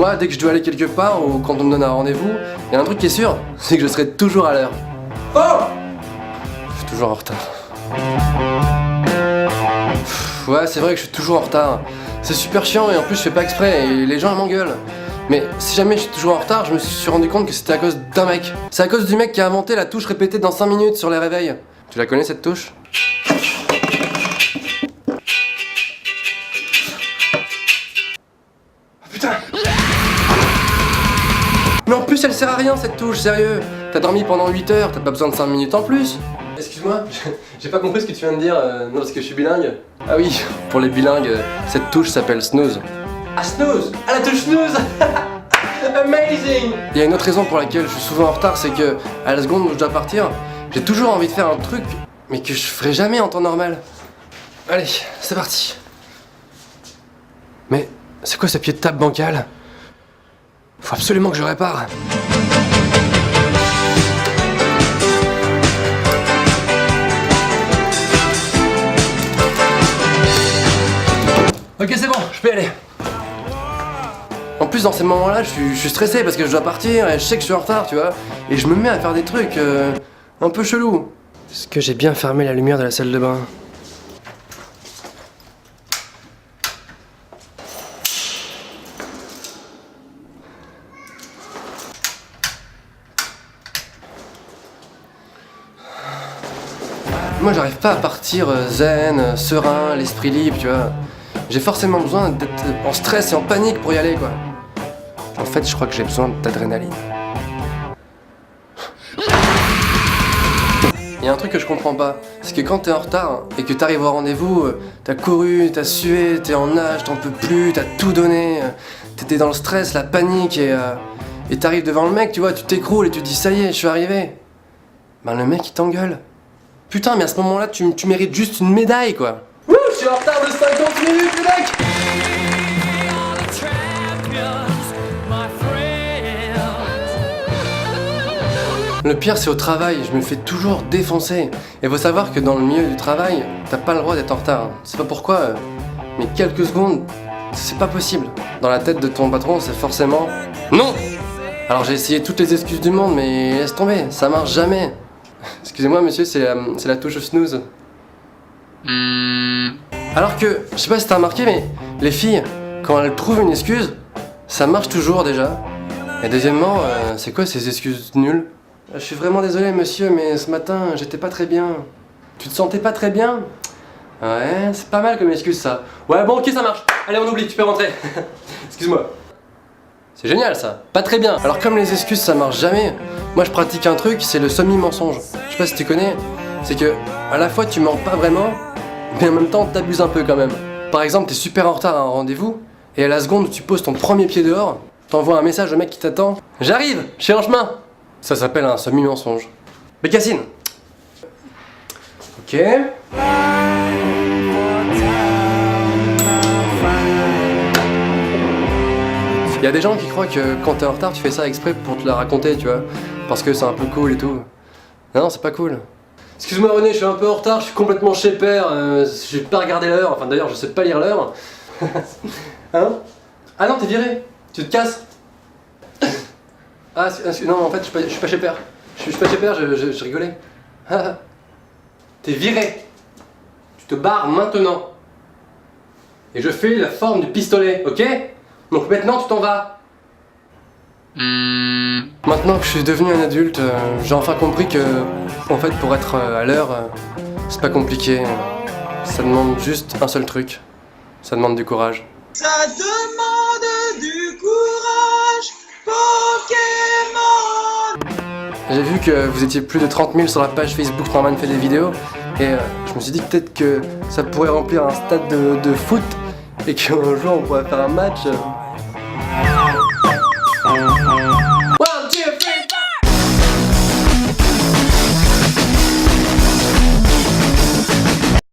Moi, dès que je dois aller quelque part ou quand on me donne un rendez-vous, il y a un truc qui est sûr, c'est que je serai toujours à l'heure. Oh! Je suis toujours en retard. Ouais, c'est vrai que je suis toujours en retard. C'est super chiant et en plus je fais pas exprès et les gens m'engueulent. Mais si jamais je suis toujours en retard, je me suis rendu compte que c'était à cause d'un mec. C'est à cause du mec qui a inventé la touche répétée dans 5 minutes sur les réveils. Tu la connais cette touche? Putain! Mais en plus elle sert à rien cette touche, sérieux! T'as dormi pendant 8 heures, t'as pas besoin de 5 minutes en plus! Excuse-moi, j'ai pas compris ce que tu viens de dire, non parce que je suis bilingue. Ah oui, pour les bilingues, cette touche s'appelle snooze. Ah snooze! Ah la touche snooze! Amazing! Il y a une autre raison pour laquelle je suis souvent en retard, c'est que à la seconde où je dois partir, j'ai toujours envie de faire un truc, mais que je ferai jamais en temps normal. Allez, c'est parti. Mais c'est quoi ce pied de table bancal? Faut absolument que je répare. Ok, c'est bon, je peux y aller. En plus, dans ces moments-là, je suis stressé parce que je dois partir et je sais que je suis en retard, tu vois. Et je me mets à faire des trucs un peu chelous. Est-ce que j'ai bien fermé la lumière de la salle de bain? Moi, j'arrive pas à partir zen, serein, l'esprit libre, tu vois. J'ai forcément besoin d'être en stress et en panique pour y aller, quoi. En fait, je crois que j'ai besoin d'adrénaline. Il y a un truc que je comprends pas, c'est que quand t'es en retard et que t'arrives au rendez-vous, t'as couru, t'as sué, t'es en nage, t'en peux plus, t'as tout donné, t'étais dans le stress, la panique et t'arrives devant le mec, tu vois, tu t'écroules et tu te dis ça y est, je suis arrivé. Ben le mec il t'engueule. Putain, mais à ce moment-là, tu mérites juste une médaille, quoi. Wouh, je suis en retard de 50 minutes, les mecs! Le pire, c'est au travail, je me fais toujours défoncer. Et faut savoir que dans le milieu du travail, t'as pas le droit d'être en retard. C'est pas pourquoi, mais quelques secondes, c'est pas possible. Dans la tête de ton patron, c'est forcément non! Alors j'ai essayé toutes les excuses du monde, mais laisse tomber, ça marche jamais. Excusez-moi monsieur, c'est la touche snooze. Alors que, je sais pas si t'as remarqué, mais les filles, quand elles trouvent une excuse, ça marche toujours déjà. Et deuxièmement, c'est quoi ces excuses nulles? Je suis vraiment désolé monsieur, mais ce matin, j'étais pas très bien. Tu te sentais pas très bien? Ouais, c'est pas mal comme excuse ça. Ouais bon ok ça marche, allez on oublie, tu peux rentrer. Excuse-moi. C'est génial ça, pas très bien. Alors comme les excuses ça marche jamais, moi je pratique un truc, c'est le semi-mensonge. Je sais pas si tu connais, c'est que à la fois tu mens pas vraiment, mais en même temps t'abuses un peu quand même. Par exemple t'es super en retard à un rendez-vous, et à la seconde où tu poses ton premier pied dehors, t'envoies un message au mec qui t'attend. J'arrive, je suis en chemin. Ça s'appelle un semi-mensonge. Bécassine. Ok. Il y a des gens qui croient que quand t'es en retard, tu fais ça exprès pour te la raconter, tu vois. Parce que c'est un peu cool et tout. Non, c'est pas cool. Excuse-moi René, je suis un peu en retard, je suis complètement chez père, j'ai pas regardé l'heure, enfin d'ailleurs je sais pas lire l'heure. Hein? Ah non, t'es viré, tu te casses. Ah non, en fait je suis pas chez père. Je suis pas chez père, je rigolais. T'es viré. Tu te barres maintenant. Et je fais la forme du pistolet, ok? Donc maintenant tu t'en vas. Maintenant que je suis devenu un adulte, j'ai enfin compris que, en fait, pour être à l'heure, c'est pas compliqué. Ça demande juste un seul truc. Ça demande du courage. Ça demande du courage, Pokémon. J'ai vu que vous étiez plus de 30 000 sur la page Facebook Norman fait des vidéos, et je me suis dit peut-être que ça pourrait remplir un stade de foot, et qu'un jour on pourrait faire un match.